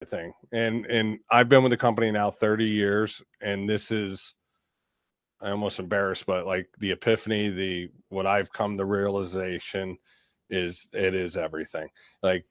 thing. And I've been with the company now 30 years, and this is, I almost embarrassed, but like the epiphany, what I've come to realization is it is everything. Like,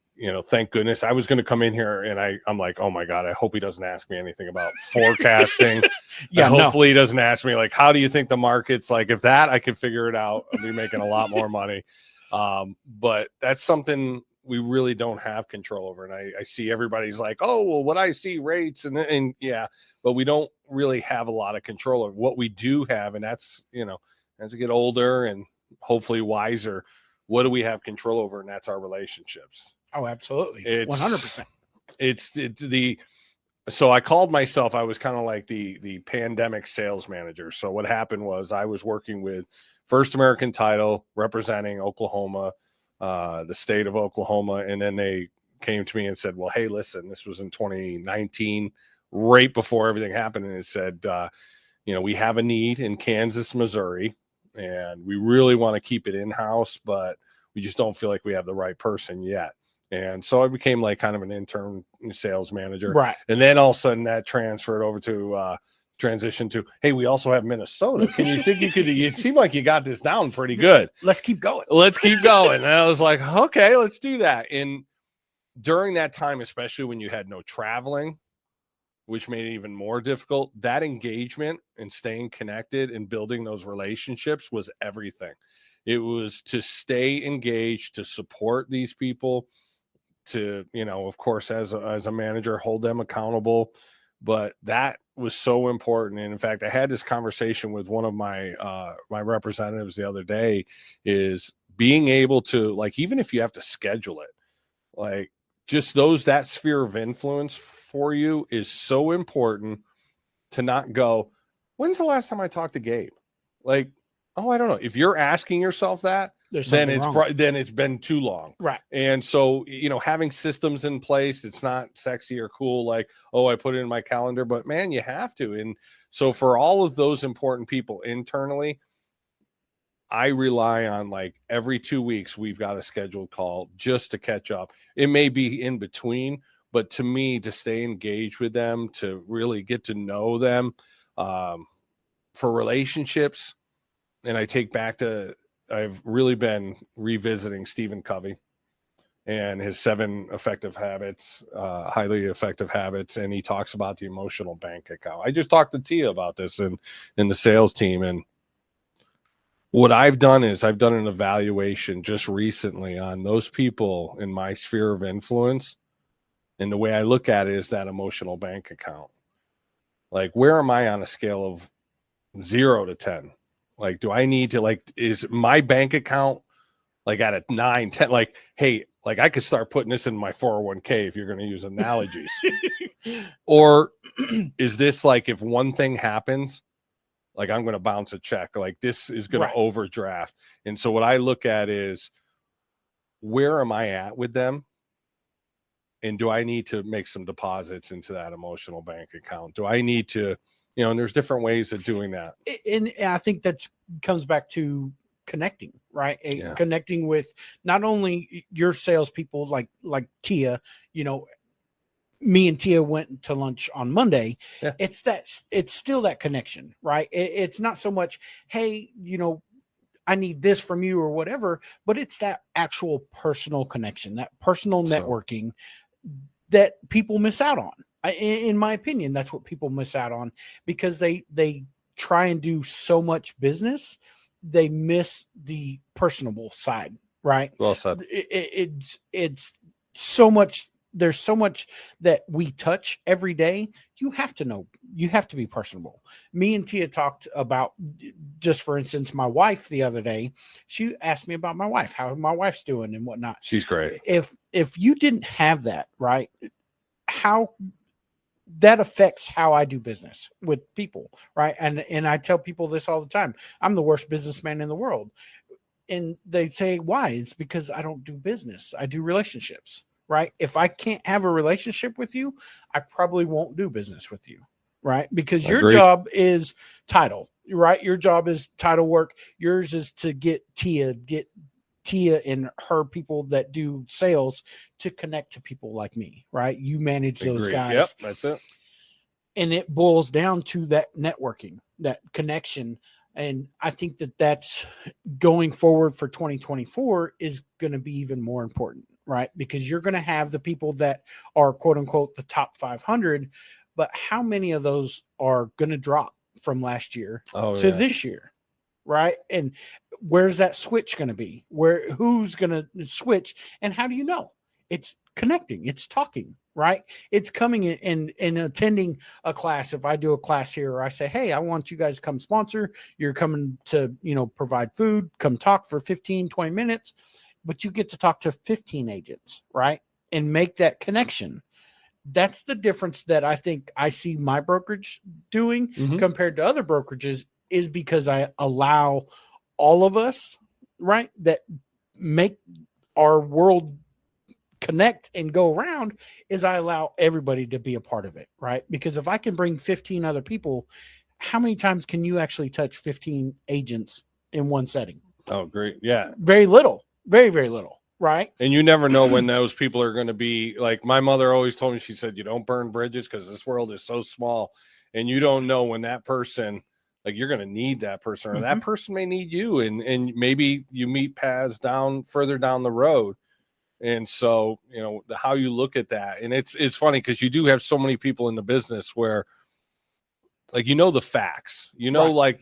thank goodness I was going to come in here and I'm like, oh my God, I hope he doesn't ask me anything about forecasting. Yeah, hopefully he doesn't ask me like, how do you think the market's like? If that, I could figure it out. I'll be making a lot more money. But that's something we really don't have control over. And I see everybody's like, oh, well, what I see rates and yeah, but we don't really have a lot of control over what we do have. And that's, as we get older and hopefully wiser, what do we have control over? And that's our relationships. Oh, absolutely. 100%. So I called myself, I was kind of like the pandemic sales manager. So what happened was I was working with First American Title representing Oklahoma, the state of Oklahoma. And then they came to me and said, well, hey, listen, this was in 2019, right before everything happened. And it said, we have a need in Kansas, Missouri, and we really want to keep it in-house, but we just don't feel like we have the right person yet. And so I became like kind of an intern sales manager. Right. And then all of a sudden that transferred over to transition to, hey, we also have Minnesota. Can you think it seemed like you got this down pretty good. Let's keep going. And I was like, okay, let's do that. And during that time, especially when you had no traveling, which made it even more difficult, that engagement and staying connected and building those relationships was everything. It was to stay engaged, to support these people, to, of course, as a manager, hold them accountable. But that was so important. And in fact, I had this conversation with one of my my representatives the other day, is being able to, like, even if you have to schedule it, like just that sphere of influence for you is so important, to not go, when's the last time I talked to Gabe? Like, oh, I don't know. If you're asking yourself that, then it's been too long. Right. And so, having systems in place, it's not sexy or cool. Like, oh, I put it in my calendar, but man, you have to. And so for all of those important people internally, I rely on, like, every 2 weeks, we've got a scheduled call just to catch up. It may be in between, but to me, to stay engaged with them, to really get to know them, for relationships. And I take back to, I've really been revisiting Stephen Covey and his 7 effective habits, highly effective habits. And he talks about the emotional bank account. I just talked to Tia about this in the sales team. And what I've done is I've done an evaluation just recently on those people in my sphere of influence. And the way I look at it is that emotional bank account. Like, where am I on a scale of 0 to 10? Like, do I need to, like, is my bank account like at a 9, 10? Like, hey, like I could start putting this in my 401k if you're going to use analogies. Or is this like, if one thing happens, like I'm going to bounce a check, like this is going to overdraft. And so what I look at is, where am I at with them? And do I need to make some deposits into that emotional bank account? Do I need to, and there's different ways of doing that. And I think that comes back to connecting, right? Yeah. Connecting with not only your salespeople, like Tia, me and Tia went to lunch on Monday. Yeah. It's still that connection, right? It's not so much, hey, I need this from you or whatever, but it's that actual personal connection, that personal networking that people miss out on. In my opinion, that's what people miss out on, because they try and do so much business, they miss the personable side, right? Well said. It's so much. There's so much that we touch every day. You have to know. You have to be personable. Me and Tia talked about, just for instance, my wife the other day. She asked me about my wife, how my wife's doing and whatnot. She's great. If you didn't have that, right, how that affects how I do business with people, right? And I tell people this all the time. I'm the worst businessman in the world. And they say, why? It's because I don't do business. I do relationships, right? If I can't have a relationship with you, I probably won't do business with you, right? Because your job is title, right? Your job is title work. Yours is to get Tia, get Tia and her people that do sales to connect to people like me, right? You manage those Agreed. guys. Yep, that's it. And it boils down to that networking, that connection. And I think that that's going forward for 2024 is going to be even more important, right? Because you're going to have the people that are quote unquote the top 500, but how many of those are going to drop from last year to this year, right? And where's that switch going to be? Who's going to switch? And how do you know? It's connecting, it's talking, right? It's coming in and attending a class. If I do a class here, or I say, hey, I want you guys to come sponsor, you're coming to, provide food, come talk for 15, 20 minutes, but you get to talk to 15 agents, right? And make that connection. That's the difference that I think I see my brokerage doing compared to other brokerages, is because I allow all of us, right, that make our world connect and go around, is I allow everybody to be a part of it, right? Because if I can bring 15 other people, how many times can you actually touch 15 agents in one setting? Oh, great. Yeah. Very little, very, very little. Right. And you never know when those people are going to be. Like my mother always told me, she said, you don't burn bridges because this world is so small, and you don't know when that person, like, you're going to need that person, or that person may need you. And maybe you meet paths further down the road. And so, how you look at that. And it's funny because you do have so many people in the business where, like, the facts, like,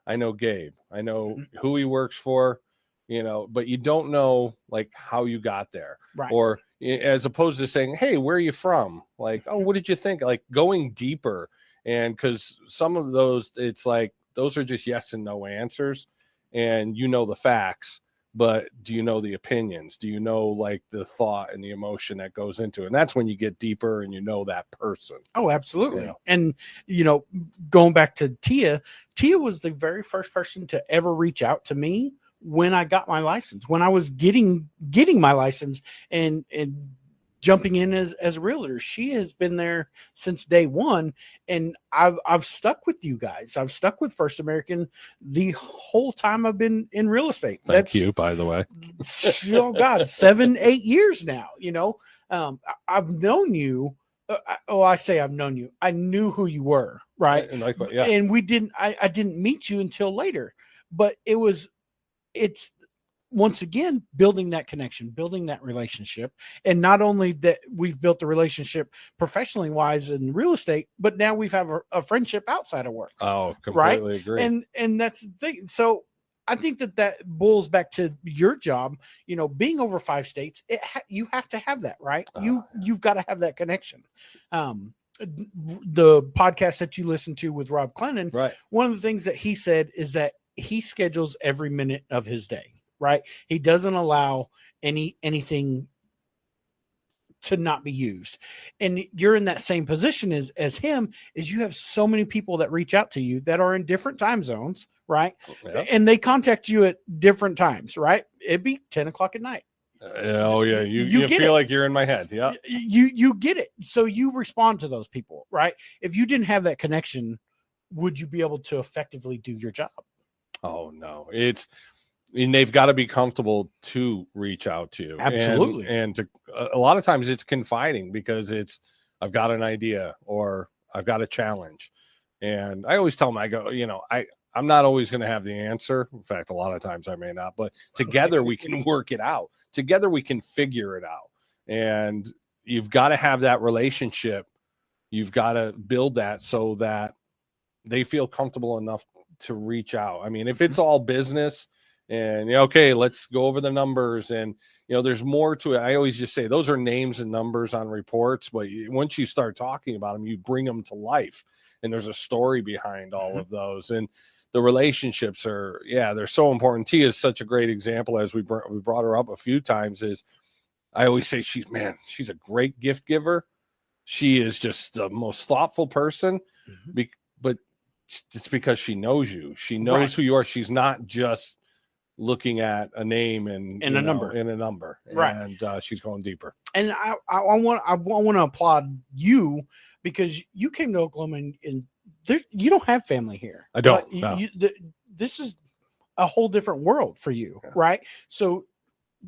I know Gabe, I know who he works for, but you don't know, like, how you got there, right? Or as opposed to saying, hey, where are you from? Like, oh, what did you think? Like, going deeper. And because some of those, it's like, those are just yes and no answers, and the facts, but do you know the opinions? Do you know, like, the thought and the emotion that goes into it? And that's when you get deeper and that person. Oh, absolutely. And, going back to Tia was the very first person to ever reach out to me when I got my license, when I was getting my license and jumping in as a realtor. She has been there since day one, and I've stuck with you guys. I've stuck with First American the whole time I've been in real estate. Thank you, by the way. Oh God, 7-8 years now. I've known you. I say I've known you. I knew who you were, right? And likewise, yeah. And I didn't meet you until later, but it's once again building that connection, building that relationship. And not only that we've built a relationship professionally wise in real estate, but now we've have a friendship outside of work. Oh, completely agree. And that's the thing. So I think that boils back to your job, being over 5 states, you have to have that, right? You've got to have that connection. The podcast that you listen to with Rob Clennon, right? One of the things that he said is that he schedules every minute of his day, right? He doesn't allow anything to not be used. And you're in that same position as him, is you have so many people that reach out to you that are in different time zones, right? Yep. And they contact you at different times, right? It'd be 10 o'clock at night. Oh yeah. You feel like you're in my head. Yeah. You get it. So you respond to those people, right? If you didn't have that connection, would you be able to effectively do your job? Oh no, they've got to be comfortable to reach out to you. Absolutely. And to a lot of times it's confiding, because I've got an idea, or I've got a challenge. And I always tell them, I go, I'm not always going to have the answer. In fact, a lot of times I may not, but together we can work it out. Together we can figure it out. And you've got to have that relationship. You've got to build that so that they feel comfortable enough to reach out. I mean, if it's all business and okay, let's go over the numbers, and there's more to it. I always just say those are names and numbers on reports, but once you start talking about them, you bring them to life, and there's a story behind all of those. And the relationships they're so important. Tia is such a great example, as we brought her up a few times. Is I always say she's a great gift giver. She is just the most thoughtful person, but it's because she knows you. She knows who you are. She's not just looking at a name and a number. Right. And she's going deeper. And I want to applaud you, because you came to Oklahoma and you don't have family here. I don't. No. This is a whole different world for you, right? So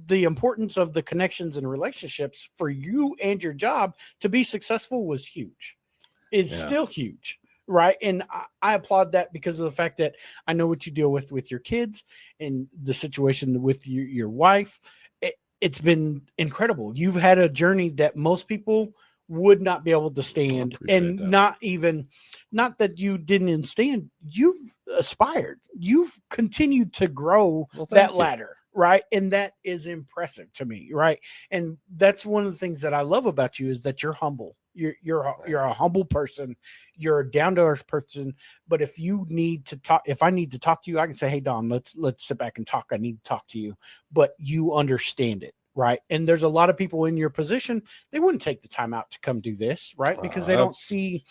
the importance of the connections and relationships for you and your job to be successful was huge. It's still huge, right? And I applaud that because of the fact that I know what you deal with your kids and the situation with your wife. It's been incredible. You've had a journey that most people would not be able to stand, and that. Not that you didn't stand, you've aspired, you've continued to grow that ladder, right? And that is impressive to me, right? And that's one of the things that I love about you is that you're humble. You're a humble person. You're a down to earth person. But if you need to talk, if I need to talk to you, I can say, "Hey, Don, let's sit back and talk. I need to talk to you." But you understand it, right? And there's a lot of people in your position, they wouldn't take the time out to come do this, right? Because they don't see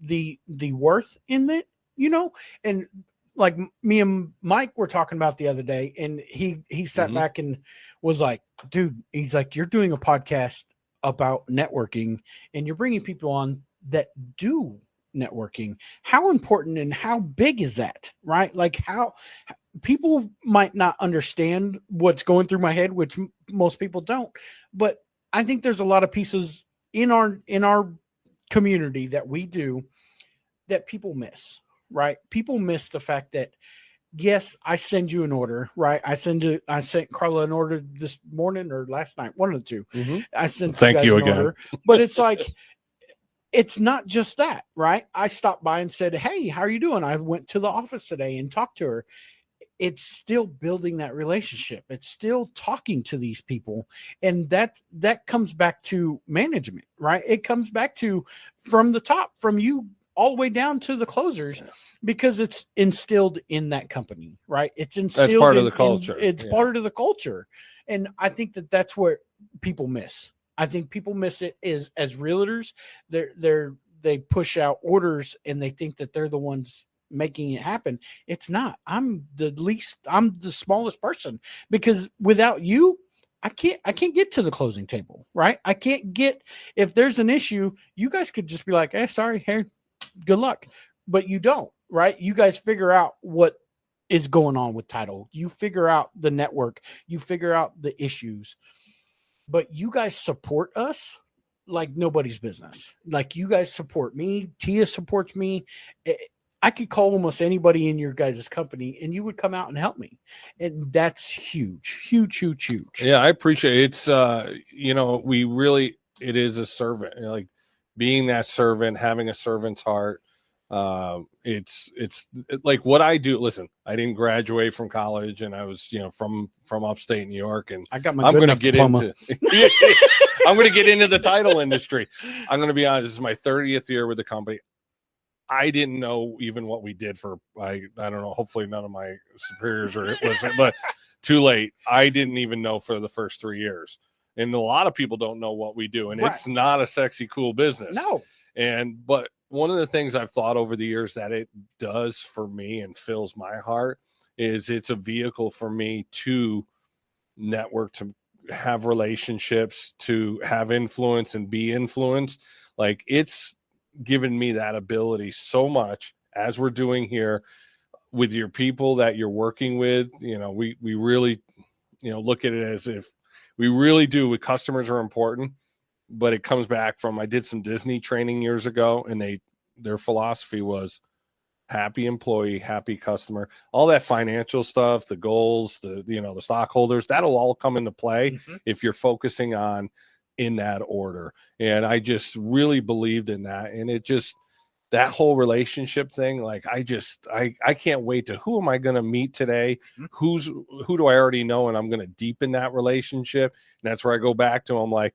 the worth in it, you know. And like me and Mike were talking about the other day, and he sat back and was like, "Dude," he's like, "You're doing a podcast about networking and you're bringing people on that do networking. How important and how big is that?" Right? Like, how people might not understand what's going through my head, which most people don't, but I think there's a lot of pieces in our community that we do that people miss, right? People miss the fact that, yes, I send you an order, right? I sent Carla an order this morning or last night, one of the two. I sent you guys an order, but it's like, it's not just that, right? I stopped by and said, "Hey, how are you doing?" I went to the office today and talked to her. It's still building that relationship. It's still talking to these people. And that comes back to management, right? It comes back to from the top, from you all the way down to the closers, because it's instilled in that company, right? It's instilled. That's part of the culture. It's part of the culture. And I think that's where people miss. I think people miss it is as realtors, they push out orders and they think that they're the ones making it happen. It's not. I'm the smallest person, because without you, I can't get to the closing table, right? I can't get, if there's an issue, you guys could just be like, "Hey, sorry, here, good luck." But you don't, right? You guys figure out what is going on with title. You figure out the network, you figure out the issues, but you guys support us like nobody's business. Like, you guys support me. Tia supports me. I could call almost anybody in your guys' company and you would come out and help me. And that's huge, huge, huge, huge. Yeah, I appreciate it. It's, it is a servant, like being that servant, having a servant's heart. It's like what I do. Listen, I didn't graduate from college, and I was, from upstate New York, and I got my I'm going to get into I'm going to get into the title industry. I'm going to be honest. This is my 30th year with the company. I didn't know even what we did for, I don't know, hopefully none of my superiors are listening, but too late. I didn't even know for the first 3 years. And a lot of people don't know what we do, and it's not a sexy, cool business. No. But one of the things I've thought over the years that it does for me and fills my heart is it's a vehicle for me to network, to have relationships, to have influence and be influenced. Like, it's given me that ability so much, as we're doing here with your people that you're working with. We really, look at it as if we really do. With customers are important, but it comes back from, I did some Disney training years ago, and their philosophy was happy employee, happy customer. All that financial stuff, the goals, the stockholders, that'll all come into play if you're focusing on in that order. And I just really believed in that. And it just, that whole relationship thing, like, I can't wait to, who am I going to meet today? Who do I already know? And I'm going to deepen that relationship. And that's where I go back to them, like,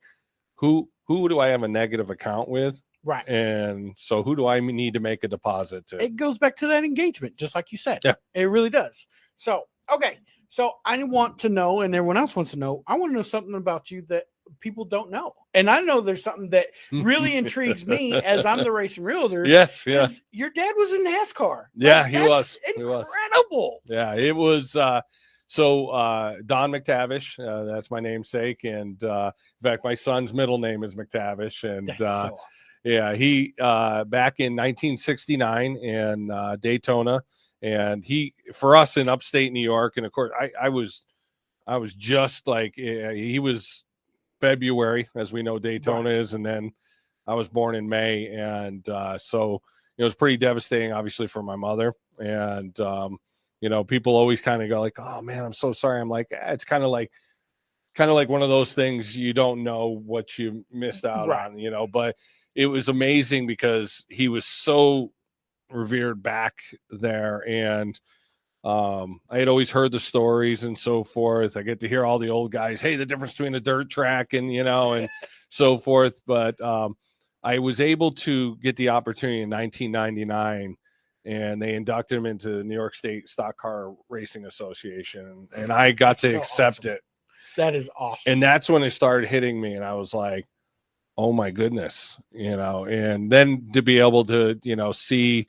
who do I have a negative account with? Right. And so who do I need to make a deposit to? It goes back to that engagement, just like you said. Yeah. It really does. So, okay. So I want to know, and everyone else wants to know, I want to know something about you that people don't know. And I know there's something that really intrigues me as I'm the racing realtor. Yes. Yeah. Your dad was in NASCAR. Yeah, he was. Incredible. Yeah, it was. So Don McTavish, that's my namesake. And in fact, my son's middle name is McTavish. And that's so awesome. Yeah, he back in 1969 in Daytona. And he, for us in upstate New York, and of course, I was I was just like, he was February, as we know Daytona is, and then I was born in May, and so it was pretty devastating, obviously, for my mother. And people always kind of go like, "Oh man, I'm so sorry." I'm like, it's kind of like one of those things, you don't know what you missed out on, But it was amazing because he was so revered back there, and I had always heard the stories and so forth. I get to hear all the old guys, hey, the difference between a dirt track and and so forth. But I was able to get the opportunity in 1999, and they inducted him into the New York State Stock Car Racing Association, and I got to accept it. That is awesome. And that's when it started hitting me, and I was like, oh my goodness, and then to be able to see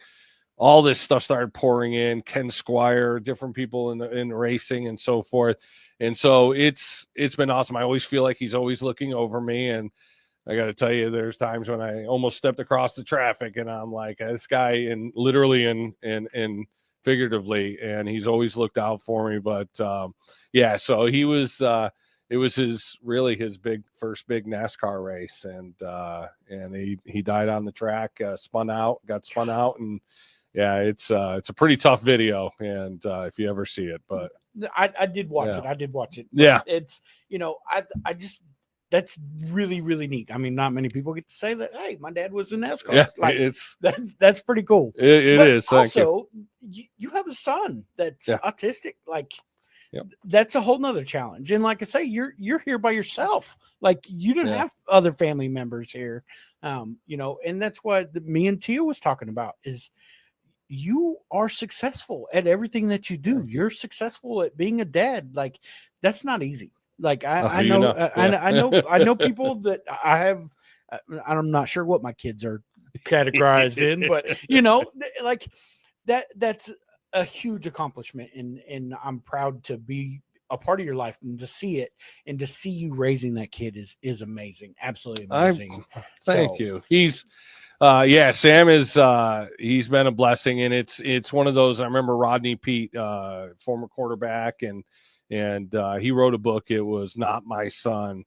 all this stuff started pouring in, Ken Squire, different people in racing and so forth. And so it's been awesome. I always feel like he's always looking over me. And I got to tell you, there's times when I almost stepped across the traffic and I'm like, this guy, and literally and figuratively, and he's always looked out for me. But so he was, it was his first big NASCAR race. And he died on the track, got spun out, and yeah, it's a pretty tough video, and if you ever see it, but I did watch it. I did watch it. Yeah, it's I just that's really, really neat. I mean, not many people get to say that. Hey, my dad was in NASCAR. Yeah, like that's pretty cool. It is. Also, you have a son that's autistic. Like that's a whole nother challenge. And like I say, you're here by yourself. Like you didn't have other family members here. And that's what me and Tia was talking about is. You are successful at everything that you do. You're successful at being a dad. Like that's not easy. Like I know people that I have. I'm not sure what my kids are categorized in, but like that's a huge accomplishment, and I'm proud to be a part of your life and to see it and to see you raising that kid is amazing. Absolutely amazing. Thank you. He's Sam is he's been a blessing, and it's one of those. I remember Rodney Pete, former quarterback, and he wrote a book. It was Not My Son,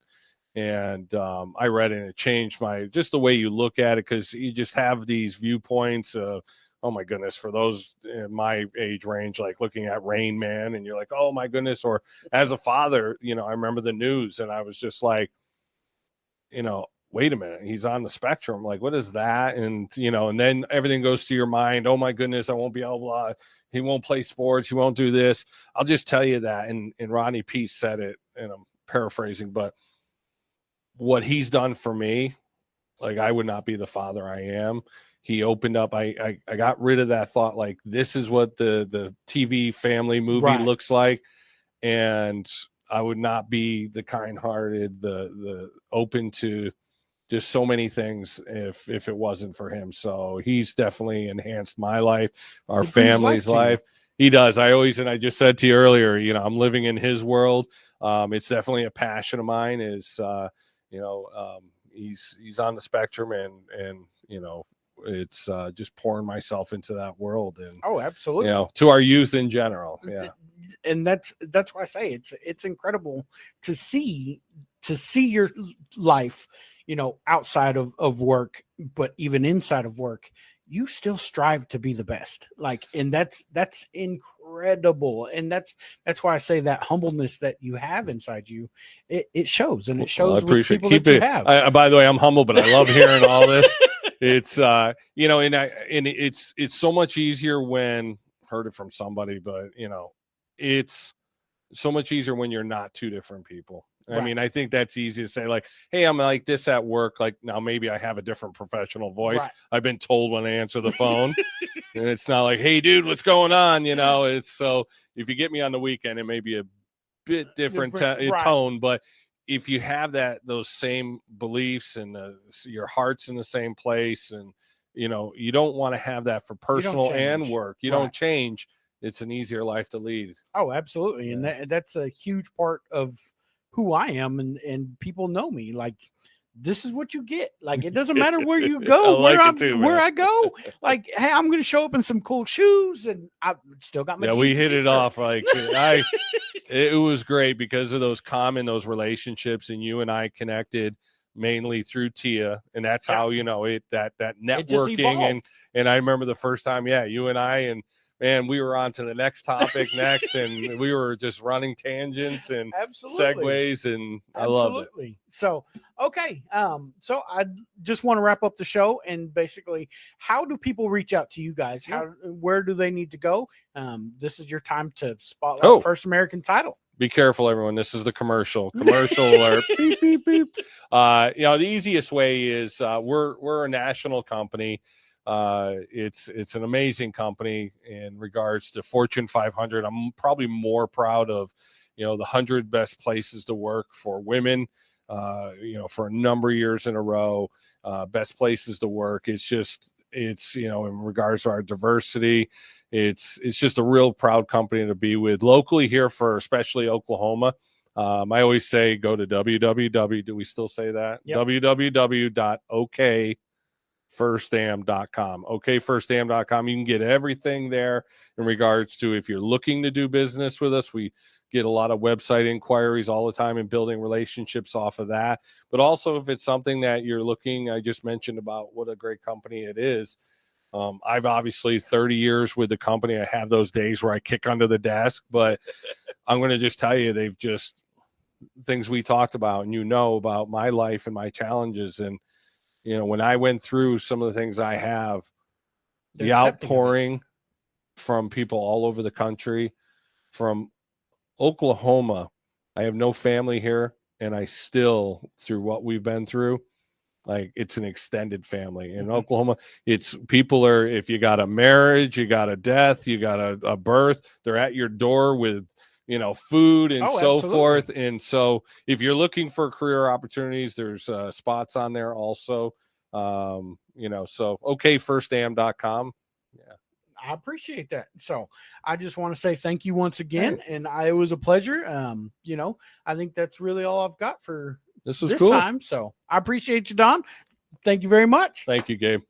and I read it, and it changed just the way you look at it, because you just have these viewpoints of, oh my goodness, for those in my age range, like looking at Rain Man, and you're like, oh my goodness. Or as a father, I remember the news, and I was just like, wait a minute, he's on the spectrum. Like, what is that? And, and then everything goes to your mind. Oh my goodness, I won't be able to, he won't play sports. He won't do this. I'll just tell you that. And Rodney Peace said it, and I'm paraphrasing, but what he's done for me, like I would not be the father I am. He opened up. I got rid of that thought, like this is what the TV family movie looks like. And I would not be the kind-hearted, the open to just so many things if it wasn't for him. So he's definitely enhanced my life, our family's life. He does. I just said to you earlier, I'm living in his world. It's definitely a passion of mine is, he's on the spectrum, and it's just pouring myself into that world. And absolutely. To our youth in general. Yeah. And that's why I say it's incredible to see your life, outside of work, but even inside of work, you still strive to be the best. Like, and that's incredible. And that's why I say that humbleness that you have inside you, it shows, and it shows with people that you have. By the way, I'm humble, but I love hearing all this. It's and it's so much easier when heard it from somebody, but it's so much easier when you're not two different people. I mean, I think that's easy to say, like, hey, I'm like this at work. Like, now maybe I have a different professional voice. I've been told when I answer the phone. And it's not like, hey, dude, what's going on? It's so if you get me on the weekend, it may be a bit different tone. But if you have those same beliefs and your heart's in the same place, and, you don't want to have that for personal and work. You don't change. It's an easier life to lead. Oh, absolutely. And that's a huge part of who I am, and people know me. Like, this is what you get. Like, it doesn't matter where you go, where I go. Like, hey, I'm going to show up in some cool shoes, and I still got my. Yeah, we hit it off. Like, It was great because of those relationships, and you and I connected mainly through Tia, and that's how, that networking. And I remember the first time, you and I, and man, we were on to the next topic next, and we were just running tangents and segues, and I loved it. So, okay. So I just want to wrap up the show, and basically, how do people reach out to you guys? Where do they need to go? This is your time to spotlight First American Title. Be careful, everyone. This is the commercial alert. Beep, beep, beep. The easiest way is we're a national company. It's an amazing company in regards to Fortune 500. I'm probably more proud of, the 100 best places to work for women, for a number of years in a row, best places to work. It's in regards to our diversity, it's just a real proud company to be with locally here for especially Oklahoma. I always say, go to www. Do we still say that? Yep. www.okfirstam.com. okfirstam.com. You can get everything there in regards to if you're looking to do business with us. We get a lot of website inquiries all the time and building relationships off of that. But also if it's something that you're looking, I just mentioned about what a great company it is. I've obviously 30 years with the company. I have those days where I kick under the desk, but I'm going to just tell you, they've just things we talked about, and about my life and my challenges. And, when I went through some of the things I have, the outpouring from people all over the country, from Oklahoma. I have no family here, and I still, through what we've been through, like, it's an extended family. In Oklahoma, it's people are, if you got a marriage, you got a death, you got a birth, they're at your door with, food and so forth. And so if you're looking for career opportunities, there's spots on there also. So okfirstam.com. Yeah. I appreciate that. So I just want to say thank you once again. And it was a pleasure. I think that's really all I've got for this cool time. So I appreciate you, Don. Thank you very much. Thank you, Gabe.